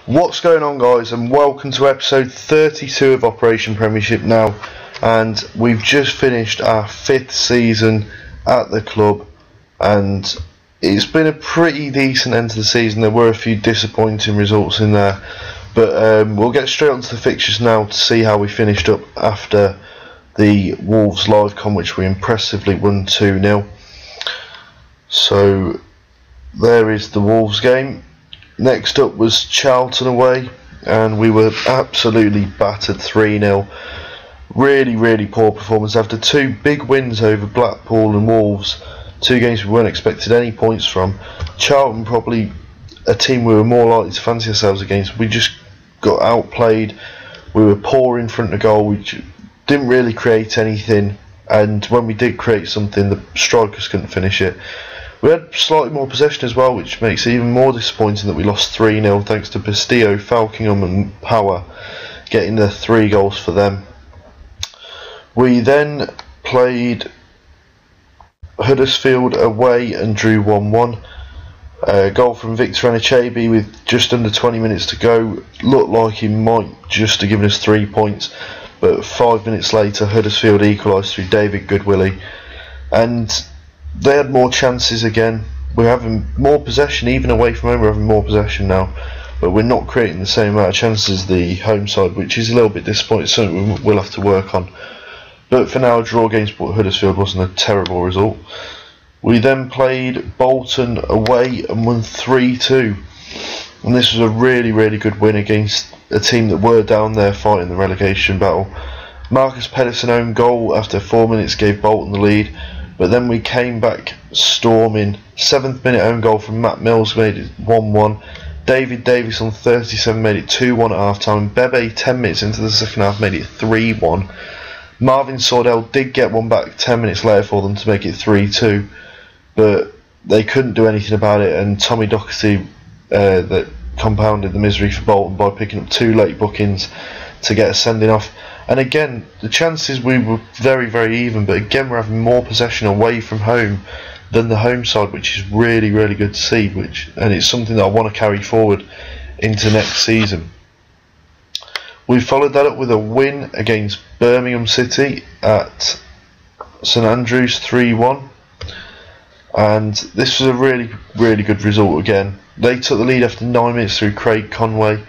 What's going on, guys, and welcome to episode 32 of Operation Premiership now. And we've just finished our 5th season at the club, and it's been a pretty decent end to the season. There were a few disappointing results in there, but we'll get straight onto the fixtures now to see how we finished up after the Wolves live con, which we impressively won 2-0. So there is the Wolves game. Next up was Charlton away, and we were absolutely battered 3-0. Really poor performance after two big wins over Blackpool and Wolves, two games we weren't expected any points from. Charlton, probably a team we were more likely to fancy ourselves against. We just got outplayed. We were poor in front of goal. We didn't really create anything, and when we did create something, the strikers couldn't finish it. We had slightly more possession as well, which makes it even more disappointing that we lost 3-0 thanks to Bastillo, Falkingham and Power getting the 3 goals for them. We then played Huddersfield away and drew 1-1. A goal from Victor Anichebe with just under 20 minutes to go. Looked like he might just have given us 3 points, but 5 minutes later Huddersfield equalised through David Goodwillie, and they had more chances again. We're having more possession, even away from home we're having more possession now, but we're not creating the same amount of chances as the home side, which is a little bit disappointing, something we'll have to work on. But for now, a draw against Huddersfield wasn't a terrible result. We then played Bolton away and won 3-2, and this was a really good win against a team that were down there fighting the relegation battle. Marcus Pedersen own goal after 4 minutes gave Bolton the lead, but then we came back storming. 7th minute own goal from Matt Mills made it 1-1. David Davis on 37 made it 2-1 at half time. Bebe 10 minutes into the second half made it 3-1. Marvin Sordell did get one back 10 minutes later for them to make it 3-2, but they couldn't do anything about it, and Tommy Docherty that compounded the misery for Bolton by picking up 2 late bookings to get a sending off. And again, the chances, we were very even, but again we're having more possession away from home than the home side, which is really good to see, and it's something that I want to carry forward into next season. We followed that up with a win against Birmingham City at St Andrews 3-1, and this was a really good result again. They took the lead after 9 minutes through Craig Conway,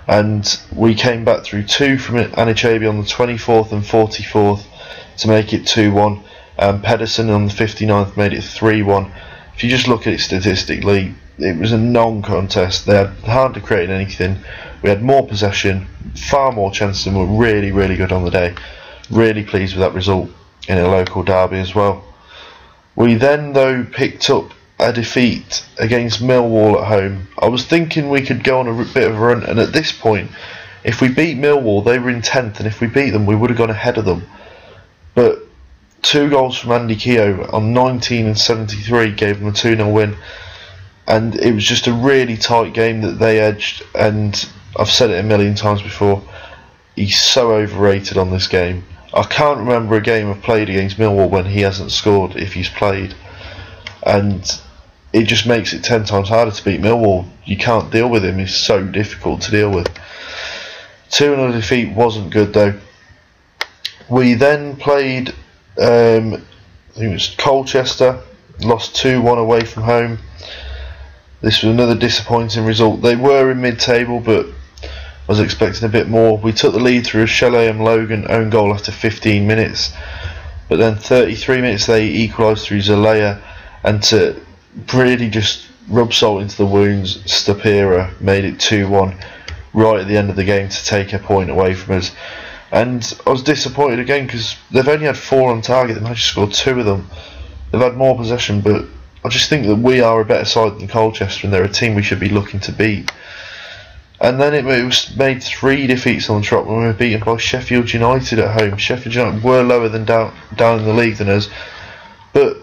and we came back through 2 from Anichebe on the 24th and 44th to make it 2-1, and Pedersen on the 59th made it 3-1. If you just look at it statistically, it was a non-contest. They had hardly created anything. We had more possession, far more chances, and were really good on the day. Really pleased with that result in a local derby as well. We then, though, picked up a defeat against Millwall at home. I was thinking we could go on a bit of a run, and at this point, if we beat Millwall, they were in 10th, and if we beat them, we would have gone ahead of them. But 2 goals from Andy Keogh on 19 and 73 gave them a 2-0 win, and it was just a really tight game that they edged. And I've said it a million times before, he's so overrated on this game. I can't remember a game I've played against Millwall when he hasn't scored if he's played, and it just makes it 10 times harder to beat Millwall. You can't deal with him, he's so difficult to deal with. 2-0 defeat wasn't good though. We then played, I think it was Colchester, lost 2-1 away from home. This was another disappointing result. They were in mid-table, but I was expecting a bit more. We took the lead through a Shalem Logan own goal after 15 minutes, but then 33 minutes they equalised through Zalea, and to really just rub salt into the wounds, Stapira made it 2-1 right at the end of the game to take a point away from us. And I was disappointed again because they've only had 4 on target. They managed to score 2 of them. They've had more possession, but I just think that we are a better side than Colchester, and they're a team we should be looking to beat. And then it was made 3 defeats on the trot when we were beaten by Sheffield United at home. Sheffield United were lower than down in the league than us, but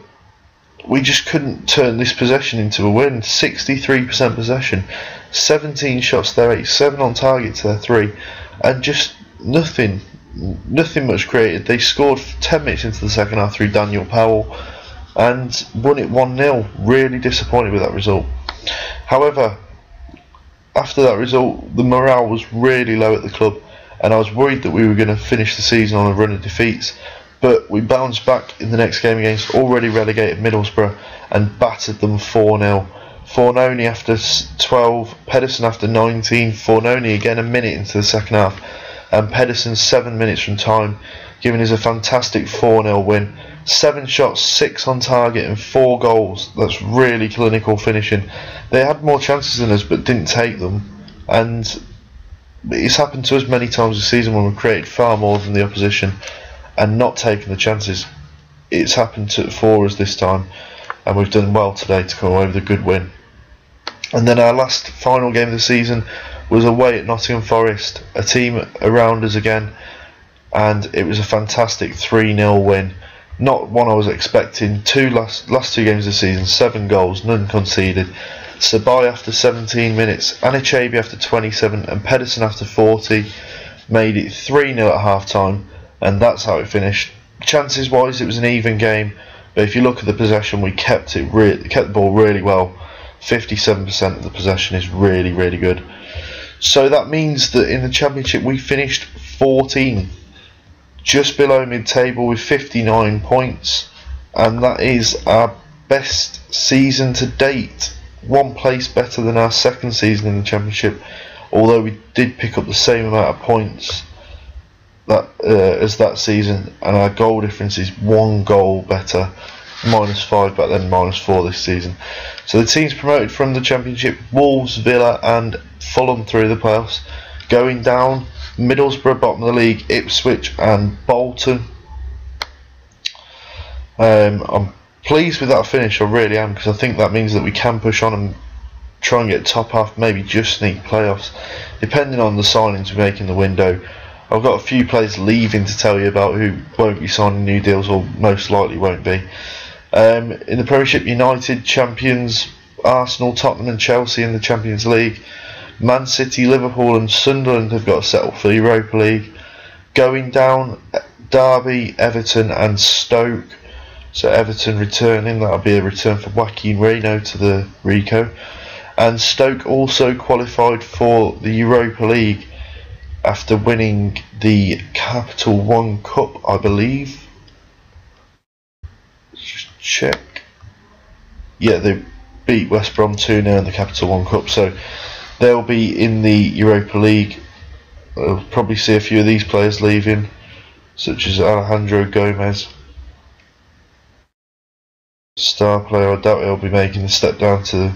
we just couldn't turn this possession into a win. 63% possession, 17 shots to their 8, 7 on target to their 3, and just nothing much created. They scored 10 minutes into the second half through Daniel Powell and won it 1-0. Really disappointed with that result. However, after that result, the morale was really low at the club, and I was worried that we were going to finish the season on a run of defeats. But we bounced back in the next game against already relegated Middlesbrough and battered them 4-0. Fornoni after 12, Pedersen after 19, Fornoni again a minute into the second half, and Pedersen 7 minutes from time, giving us a fantastic 4-0 win. 7 shots, 6 on target and 4 goals. That's really clinical finishing. They had more chances than us but didn't take them, and it's happened to us many times this season when we've created far more than the opposition and not taken the chances. It's happened for us this time, and we've done well today to come away with a good win. And then our last final game of the season was away at Nottingham Forest, a team around us again, and it was a fantastic 3-0 win. Not one I was expecting. Last two games of the season, 7 goals, none conceded. Sabai after 17 minutes, Anichebe after 27 and Pedersen after 40 made it 3-0 at half time, and that's how it finished. Chances wise it was an even game, but if you look at the possession, we kept the ball really well. 57% of the possession is really, really good. So that means that in the Championship we finished 14th, just below mid-table with 59 points, and that is our best season to date. 1 place better than our second season in the Championship, although we did pick up the same amount of points as that season, and our goal difference is 1 goal better. -5 back then, -4 this season. So the teams promoted from the Championship: Wolves, Villa and Fulham through the playoffs. Going down, Middlesbrough bottom of the league, Ipswich and Bolton. I'm pleased with that finish, I really am, because I think that means that we can push on and try and get top half, maybe just sneak playoffs, depending on the signings we make in the window. I've got a few players leaving to tell you about who won't be signing new deals, or most likely won't be. In the Premiership, United champions, Arsenal, Tottenham and Chelsea in the Champions League. Man City, Liverpool and Sunderland have got to settle for the Europa League. Going down, Derby, Everton and Stoke. So Everton returning, that'll be a return for Joaquin Reno to the Rico. And Stoke also qualified for the Europa League after winning the Capital One Cup, I believe. Let's just check. Yeah, they beat West Brom 2-0 in the Capital One Cup, so they'll be in the Europa League. I'll probably see a few of these players leaving, such as Alejandro Gomez, star player. I doubt he'll be making the step down to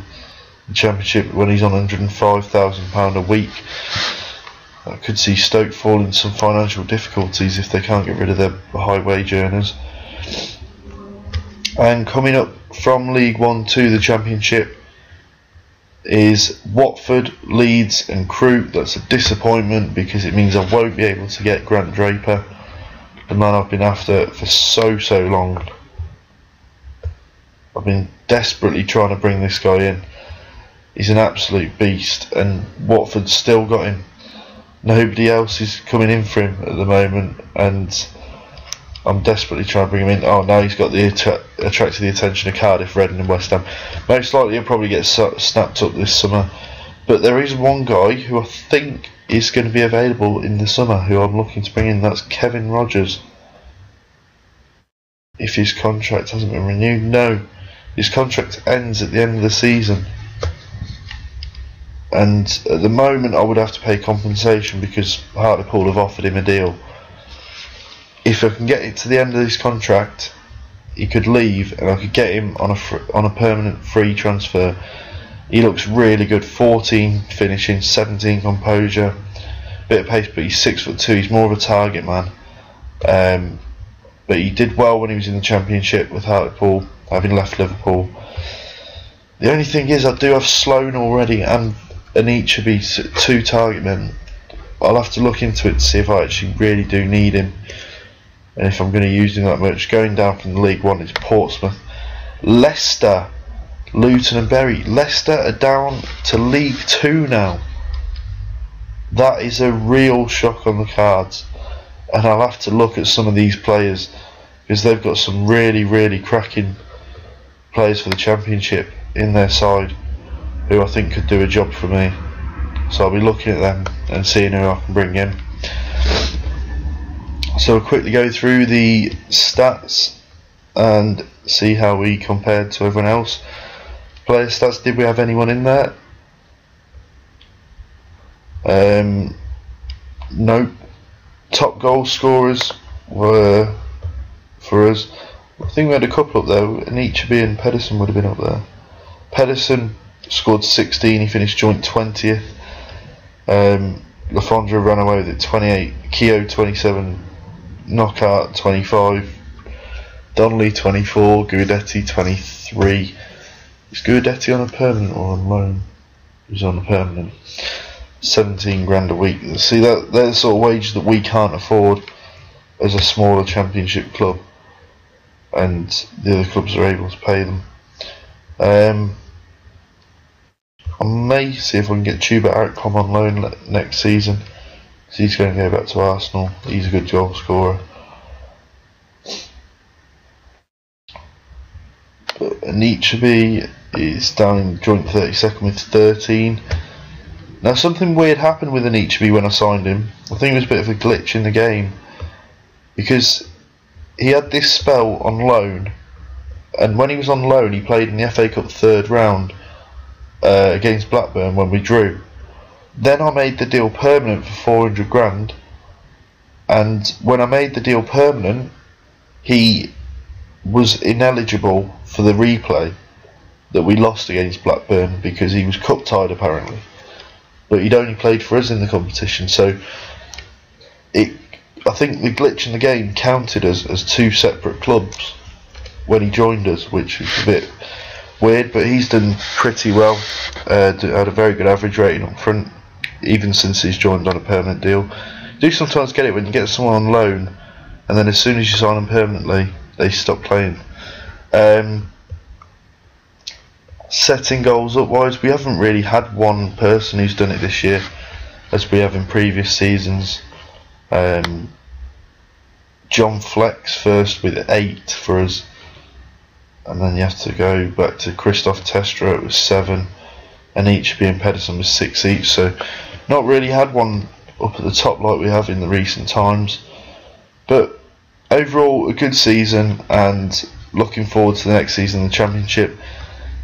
the Championship when he's on £105,000 a week. I could see Stoke fall into some financial difficulties if they can't get rid of their high wage earners. And coming up from League One to the Championship is Watford, Leeds and Crewe. That's a disappointment because it means I won't be able to get Grant Draper, the man I've been after for so long. I've been desperately trying to bring this guy in. He's an absolute beast, and Watford's still got him. Nobody else is coming in for him at the moment, and I'm desperately trying to bring him in. Oh, now he's got the attracted the attention of Cardiff, Reading and West Ham. Most likely he'll probably get snapped up this summer. But there is one guy who I think is going to be available in the summer who I'm looking to bring in. That's Kevin Rogers. If his contract hasn't been renewed. No, his contract ends at the end of the season. And at the moment I would have to pay compensation because Hartlepool have offered him a deal. If I can get it to the end of this contract, he could leave and I could get him on a permanent free transfer. He looks really good. 14 finishing, 17 composure, bit of pace, but he's 6'2". He's more of a target man. But he did well when he was in the Championship with Hartlepool, having left Liverpool. The only thing is I do have Sloan already and Anichebe, 2 target men. I'll have to look into it to see if I actually really do need him and if I'm going to use him that much. Going down from League One is Portsmouth, Leicester, Luton and Bury. Leicester are down to League Two now. That is a real shock on the cards, and I'll have to look at some of these players because they've got some really cracking players for the Championship in their side who I think could do a job for me. so I'll be looking at them and seeing who I can bring in. So we'll quickly go through the stats and see how we compared to everyone else. Player stats, did we have anyone in there? Nope. Top goal scorers were, for us, I think we had a couple up there. Anichebe and Pedersen would have been up there. Pedersen scored 16, he finished joint 20th. Lafondra ran away with it, 28. Keogh 27. Knockout 25. Donnelly 24. Guidetti 23. Is Guidetti on a permanent or on loan? He's on a permanent. 17 grand a week. See, they're the sort of wages that we can't afford as a smaller championship club, and the other clubs are able to pay them. I may see if I can get Chuba Akpom on loan next season, because he's going to go back to Arsenal. He's a good goal scorer. But Anichebe is down in joint 32nd with 13. Now, something weird happened with Anichebe when I signed him. I think it was a bit of a glitch in the game, because he had this spell on loan, and when he was on loan he played in the FA Cup third round against Blackburn when we drew. Then I made the deal permanent for 400 grand, and when I made the deal permanent he was ineligible for the replay that we lost against Blackburn because he was cup tied apparently, but he'd only played for us in the competition. So I think the glitch in the game counted as two separate clubs when he joined us, which is a bit weird, but he's done pretty well. Had a very good average rating up front, even since he's joined on a permanent deal. You do sometimes get it when you get someone on loan, and then as soon as you sign them permanently, they stop playing. Setting goals up wise, we haven't really had one person who's done it this year, as we have in previous seasons. John Flex first with 8 for us, and then you have to go back to Christoph Testra, it was 7, and Anichebe and Pedersen was 6 each. So not really had one up at the top like we have in the recent times, but overall a good season, and looking forward to the next season in the Championship.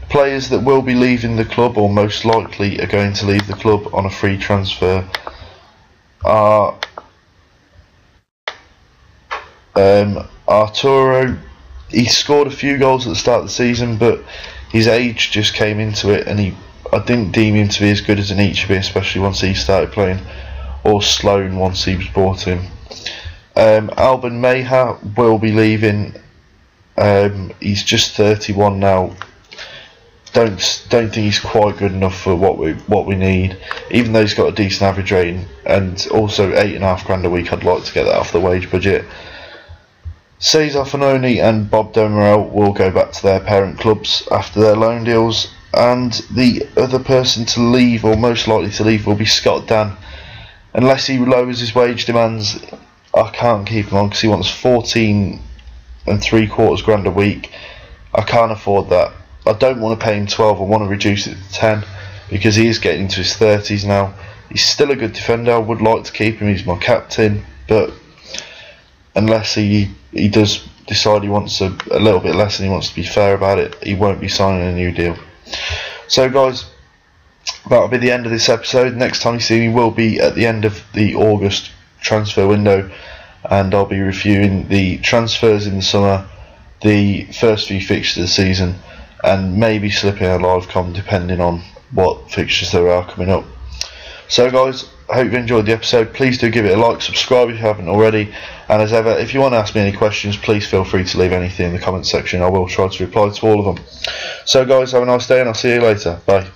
Players that will be leaving the club, or most likely are going to leave the club on a free transfer, are Arturo. He scored a few goals at the start of the season, but his age just came into it, and I didn't deem him to be as good as Anichebe, especially once he started playing, or Sloan once he was brought in. Alban Meha will be leaving. He's just 31 now. Don't think he's quite good enough for what we need, even though he's got a decent average rating, and also 8.5 grand a week. I'd like to get that off the wage budget. Cesar Fanoni and Bob Demerel will go back to their parent clubs after their loan deals, and the other person to leave, or most likely to leave, will be Scott Dan. Unless he lowers his wage demands, I can't keep him on, because he wants 14.75 grand a week. I can't afford that. I don't want to pay him 12. I want to reduce it to 10, because he is getting into his 30s now. He's still a good defender. I would like to keep him. He's my captain, but unless he does decide he wants a little bit less and he wants to be fair about it, he won't be signing a new deal. So guys, that'll be the end of this episode. Next time you see me will be at the end of the August transfer window, and I'll be reviewing the transfers in the summer, the first few fixtures of the season, and maybe slipping a live com depending on what fixtures there are coming up. So guys, I hope you enjoyed the episode. Please do give it a like, subscribe if you haven't already, and as ever, if you want to ask me any questions, please feel free to leave anything in the comment section. I will try to reply to all of them. So guys, have a nice day, and I'll see you later. Bye.